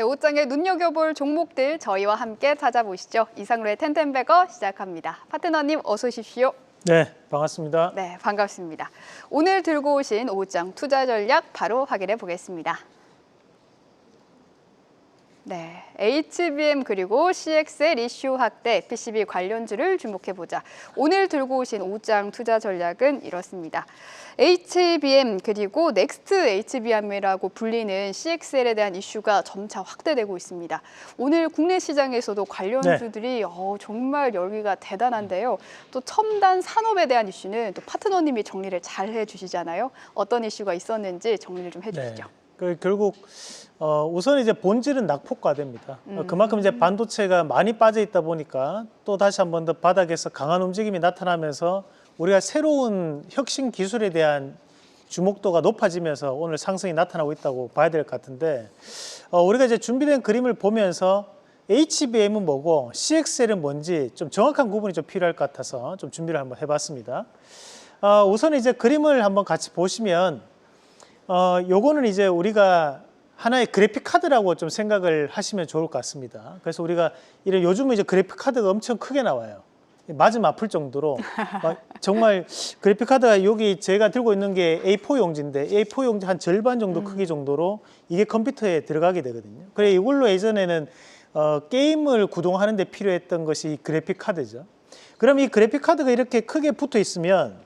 네, 옷장에 눈여겨볼 종목들 저희와 함께 찾아보시죠. 이상로의 텐텐베거 시작합니다. 파트너님 어서 오십시오. 네, 반갑습니다. 네, 반갑습니다. 오늘 들고 오신 옷장 투자 전략 바로 확인해 보겠습니다. 네, HBM 그리고 CXL 이슈 확대, PCB 관련주를 주목해보자. 오늘 들고 오신 옷장 투자 전략은 이렇습니다. HBM 그리고 넥스트 HBM이라고 불리는 CXL에 대한 이슈가 점차 확대되고 있습니다. 오늘 국내 시장에서도 관련주들이 정말 열기가 대단한데요. 또 첨단 산업에 대한 이슈는 또 파트너님이 정리를 잘 해주시잖아요. 어떤 이슈가 있었는지 정리를 좀 해주시죠. 네, 결국 우선 이제 본질은 낙폭과대입니다. 그만큼 이제 반도체가 많이 빠져 있다 보니까 또 다시 한 번 더 바닥에서 강한 움직임이 나타나면서 우리가 새로운 혁신 기술에 대한 주목도가 높아지면서 오늘 상승이 나타나고 있다고 봐야 될 것 같은데, 우리가 이제 준비된 그림을 보면서 HBM은 뭐고 CXL은 뭔지 좀 정확한 구분이 좀 필요할 것 같아서 좀 준비를 한번 해봤습니다. 우선 이제 그림을 한번 같이 보시면 요거는 이제 우리가 하나의 그래픽 카드라고 좀 생각을 하시면 좋을 것 같습니다. 그래서 우리가 이런 요즘은 이제 그래픽 카드가 엄청 크게 나와요. 맞으면 아플 정도로 정말 그래픽 카드가 여기 제가 들고 있는 게 A4 용지인데 A4 용지 한 절반 정도 크기 정도로 이게 컴퓨터에 들어가게 되거든요. 그래 이걸로 예전에는 게임을 구동하는 데 필요했던 것이 그래픽 카드죠. 그럼 이 그래픽 카드가 이렇게 크게 붙어 있으면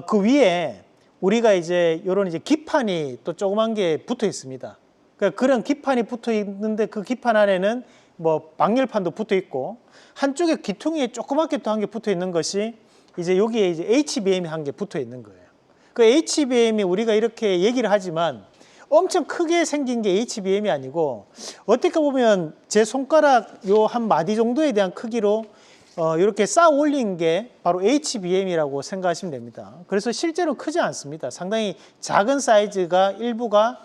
그 위에 우리가 이제 이런 이제 기판이 또 조그만 게 붙어 있습니다. 그러니까 그런 기판이 붙어 있는데 그 기판 안에는 뭐 방열판도 붙어 있고 한쪽에 기퉁이에 조그맣게 또 한 개 붙어 있는 것이 이제 여기에 이제 HBM이 한 개 붙어 있는 거예요. 그 HBM이 우리가 이렇게 얘기를 하지만 엄청 크게 생긴 게 HBM이 아니고 어떻게 보면 제 손가락 요 한 마디 정도에 대한 크기로 이렇게 쌓아 올린 게 바로 HBM이라고 생각하시면 됩니다. 그래서 실제로 크지 않습니다. 상당히 작은 사이즈가 일부가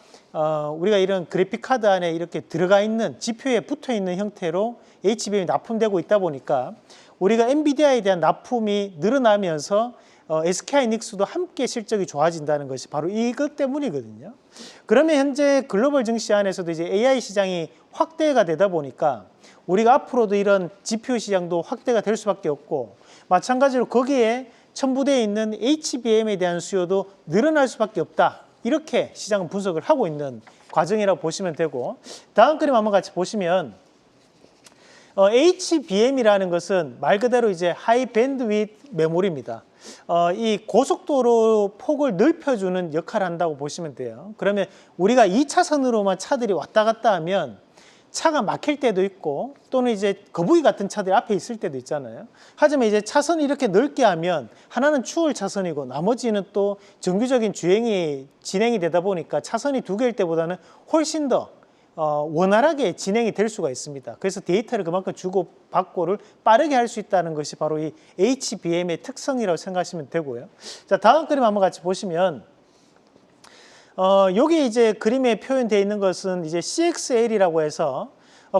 우리가 이런 그래픽 카드 안에 이렇게 들어가 있는 지표에 붙어 있는 형태로 HBM이 납품되고 있다 보니까 우리가 엔비디아에 대한 납품이 늘어나면서 SK하이닉스도 함께 실적이 좋아진다는 것이 바로 이것 때문이거든요. 그러면 현재 글로벌 증시 안에서도 이제 AI 시장이 확대가 되다 보니까 우리가 앞으로도 이런 GPU 시장도 확대가 될 수밖에 없고 마찬가지로 거기에 첨부되어 있는 HBM에 대한 수요도 늘어날 수밖에 없다. 이렇게 시장은 분석을 하고 있는 과정이라고 보시면 되고, 다음 그림 한번 같이 보시면 HBM이라는 것은 말 그대로 이제 하이 밴드위드 메모리입니다. 이 고속도로 폭을 넓혀주는 역할을 한다고 보시면 돼요. 그러면 우리가 2차선으로만 차들이 왔다 갔다 하면 차가 막힐 때도 있고 또는 이제 거북이 같은 차들이 앞에 있을 때도 있잖아요. 하지만 이제 차선을 이렇게 넓게 하면 하나는 추월 차선이고 나머지는 또 정규적인 주행이 진행이 되다 보니까 차선이 두 개일 때보다는 훨씬 더 원활하게 진행이 될 수가 있습니다. 그래서 데이터를 그만큼 주고받고를 빠르게 할 수 있다는 것이 바로 이 HBM의 특성이라고 생각하시면 되고요. 자, 다음 그림 한번 같이 보시면 여기 이제 그림에 표현되어 있는 것은 이제 CXL이라고 해서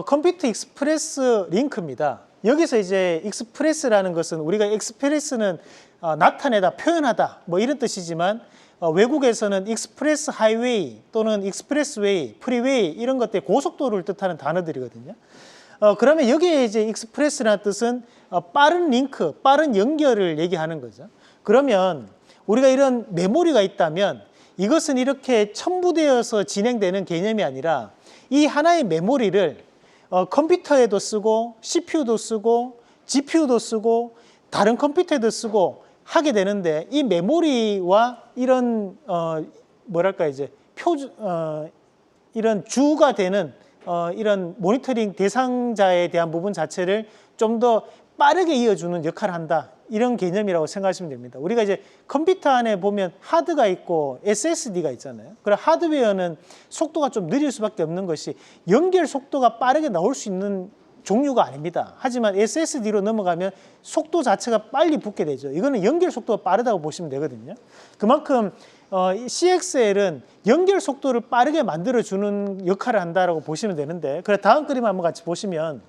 컴퓨터 익스프레스 링크입니다. 여기서 이제 익스프레스라는 것은 우리가 익스프레스는 나타내다, 표현하다 뭐 이런 뜻이지만 외국에서는 익스프레스 하이웨이 또는 익스프레스웨이, 프리웨이 이런 것들 고속도로를 뜻하는 단어들이거든요. 그러면 여기에 이제 익스프레스라는 뜻은 빠른 링크, 빠른 연결을 얘기하는 거죠. 그러면 우리가 이런 메모리가 있다면 이것은 이렇게 첨부되어서 진행되는 개념이 아니라 이 하나의 메모리를 컴퓨터에도 쓰고 CPU도 쓰고 GPU도 쓰고 다른 컴퓨터에도 쓰고 하게 되는데 이 메모리와 이런 뭐랄까 이제 이런 주가 되는 이런 모니터링 대상자에 대한 부분 자체를 좀 더 빠르게 이어주는 역할을 한다. 이런 개념이라고 생각하시면 됩니다. 우리가 이제 컴퓨터 안에 보면 하드가 있고 SSD가 있잖아요. 그럼 하드웨어는 속도가 좀 느릴 수밖에 없는 것이 연결 속도가 빠르게 나올 수 있는 종류가 아닙니다. 하지만 SSD로 넘어가면 속도 자체가 빨리 붙게 되죠. 이거는 연결 속도가 빠르다고 보시면 되거든요. 그만큼 CXL은 연결 속도를 빠르게 만들어주는 역할을 한다고 보시면 되는데, 그래 다음 그림 한번 같이 보시면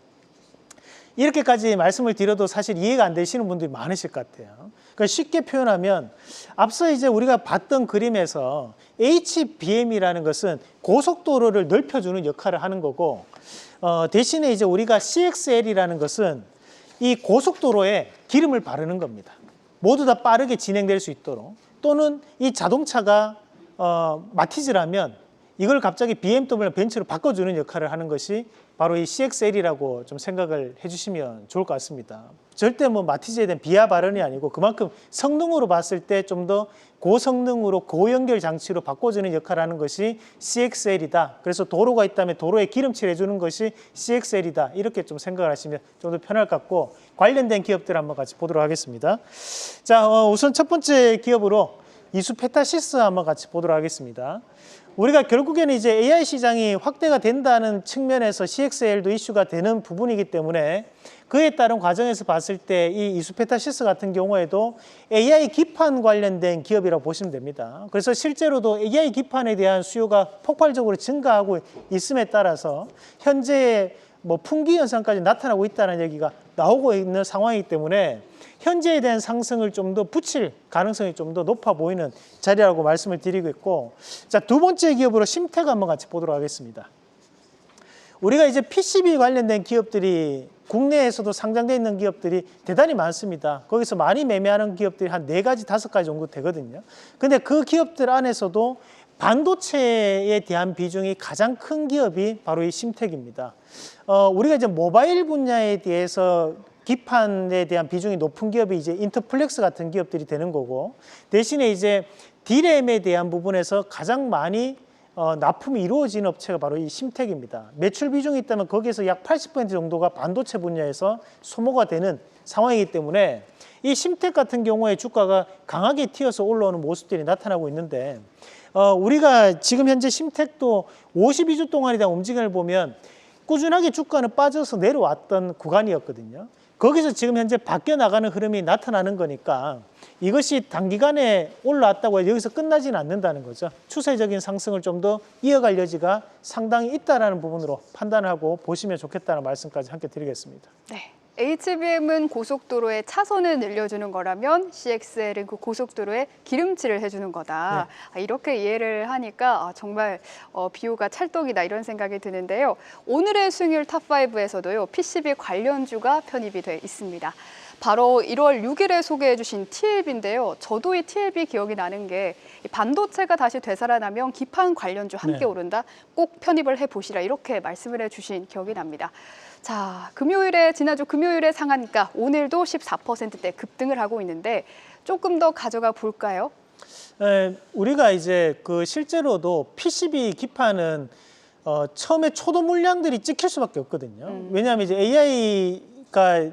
이렇게까지 말씀을 드려도 사실 이해가 안 되시는 분들이 많으실 것 같아요. 그러니까 쉽게 표현하면 앞서 이제 우리가 봤던 그림에서 HBM이라는 것은 고속도로를 넓혀주는 역할을 하는 거고, 대신에 이제 우리가 CXL이라는 것은 이 고속도로에 기름을 바르는 겁니다. 모두 다 빠르게 진행될 수 있도록, 또는 이 자동차가 마티즈라면 이걸 갑자기 BMW 벤츠로 바꿔주는 역할을 하는 것이 바로 이 CXL이라고 좀 생각을 해주시면 좋을 것 같습니다. 절대 뭐 마티즈에 대한 비하 발언이 아니고 그만큼 성능으로 봤을 때 좀 더 고성능으로 고연결 장치로 바꿔주는 역할을 하는 것이 CXL이다. 그래서 도로가 있다면 도로에 기름칠 해주는 것이 CXL이다. 이렇게 좀 생각을 하시면 좀 더 편할 것 같고, 관련된 기업들 한번 같이 보도록 하겠습니다. 자, 우선 첫 번째 기업으로 이수페타시스 한번 같이 보도록 하겠습니다. 우리가 결국에는 이제 AI 시장이 확대가 된다는 측면에서 CXL도 이슈가 되는 부분이기 때문에 그에 따른 과정에서 봤을 때 이 이수페타시스 같은 경우에도 AI 기판 관련된 기업이라고 보시면 됩니다. 그래서 실제로도 AI 기판에 대한 수요가 폭발적으로 증가하고 있음에 따라서 현재 뭐 풍기 현상까지 나타나고 있다는 얘기가 나오고 있는 상황이기 때문에 현재에 대한 상승을 좀 더 붙일 가능성이 좀 더 높아 보이는 자리라고 말씀을 드리고 있고, 자, 두 번째 기업으로 심텍 한번 같이 보도록 하겠습니다. 우리가 이제 PCB 관련된 기업들이 국내에서도 상장되어 있는 기업들이 대단히 많습니다. 거기서 많이 매매하는 기업들이 한 4가지, 5가지 정도 되거든요. 근데 그 기업들 안에서도 반도체에 대한 비중이 가장 큰 기업이 바로 이 심텍입니다. 우리가 이제 모바일 분야에 대해서 기판에 대한 비중이 높은 기업이 이제 인터플렉스 같은 기업들이 되는 거고, 대신에 이제 D램에 대한 부분에서 가장 많이 납품이 이루어진 업체가 바로 이 심텍입니다. 매출 비중이 있다면 거기에서 약 80% 정도가 반도체 분야에서 소모가 되는 상황이기 때문에 이 심텍 같은 경우에 주가가 강하게 튀어서 올라오는 모습들이 나타나고 있는데, 우리가 지금 현재 심텍도 52주 동안에 대한 움직임을 보면 꾸준하게 주가는 빠져서 내려왔던 구간이었거든요. 거기서 지금 현재 바뀌어 나가는 흐름이 나타나는 거니까 이것이 단기간에 올라왔다고 해서 여기서 끝나지는 않는다는 거죠. 추세적인 상승을 좀 더 이어갈 여지가 상당히 있다는 부분으로 판단하고 보시면 좋겠다는 말씀까지 함께 드리겠습니다. 네. HBM은 고속도로에 차선을 늘려주는 거라면 CXL은 그 고속도로에 기름칠을 해주는 거다. 네. 이렇게 이해를 하니까 정말 비유가 찰떡이다 이런 생각이 드는데요. 오늘의 수익률 탑5에서도요. PCB 관련주가 편입이 돼 있습니다. 바로 1월 6일에 소개해 주신 TLB인데요. 저도 이 TLB 기억이 나는 게 반도체가 다시 되살아나면 기판 관련주 함께 오른다. 꼭 편입을 해보시라 이렇게 말씀을 해주신 기억이 납니다. 자, 지난주 금요일에 상한가 오늘도 14%대 급등을 하고 있는데 조금 더 가져가 볼까요? 네, 우리가 이제 실제로도 PCB 기판은 처음에 초도 물량들이 찍힐 수밖에 없거든요. 왜냐하면 이제 AI가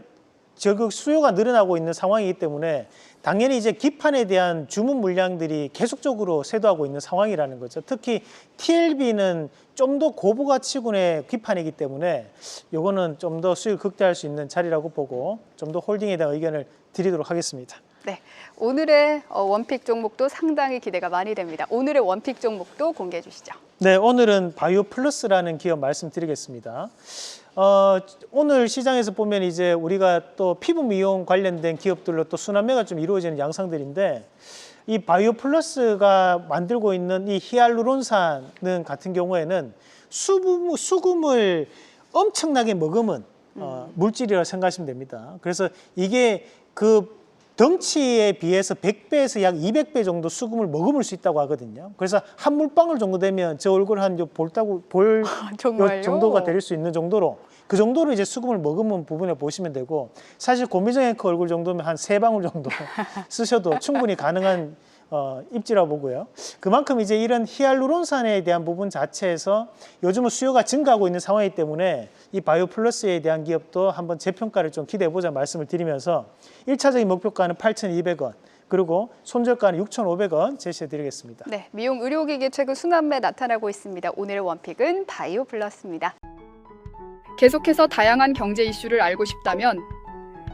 저격 수요가 늘어나고 있는 상황이기 때문에 당연히 이제 기판에 대한 주문 물량들이 계속적으로 쇄도하고 있는 상황이라는 거죠. 특히 TLB는 좀 더 고부가치군의 기판이기 때문에 이거는 좀 더 수익을 극대화할 수 있는 자리라고 보고 좀 더 홀딩에 대한 의견을 드리도록 하겠습니다. 네, 오늘의 원픽 종목도 상당히 기대가 많이 됩니다. 오늘의 원픽 종목도 공개해 주시죠. 네, 오늘은 바이오플러스라는 기업 말씀드리겠습니다. 오늘 시장에서 보면 이제 우리가 또 피부 미용 관련된 기업들로 또 순환매가 좀 이루어지는 양상들인데, 이 바이오플러스가 만들고 있는 이 히알루론산 같은 경우에는 수금을 엄청나게 머금은 물질이라고 생각하시면 됩니다. 그래서 이게 덩치에 비해서 100배에서 약 200배 정도 수금을 머금을 수 있다고 하거든요. 그래서 한 물방울 정도 되면 제 얼굴 한 볼 정도가 될 수 있는 정도로, 그 정도로 이제 수금을 머금은 부분에 보시면 되고, 사실 고미정 앵커 얼굴 정도면 한 3방울 정도 쓰셔도 충분히 가능한 입지라고 보고요. 그만큼 이제 이런 히알루론산에 대한 부분 자체에서 요즘은 수요가 증가하고 있는 상황이기 때문에 이 바이오플러스에 대한 기업도 한번 재평가를 좀 기대해보자 말씀을 드리면서 1차적인 목표가는 8,200원, 그리고 손절가는 6,500원 제시해드리겠습니다. 네, 미용 의료기기 최근 순환매 나타나고 있습니다. 오늘의 원픽은 바이오플러스입니다. 계속해서 다양한 경제 이슈를 알고 싶다면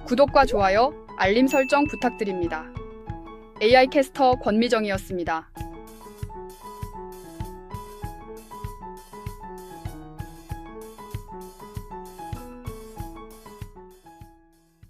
구독과 좋아요, 알림 설정 부탁드립니다. AI 캐스터 권미정이었습니다.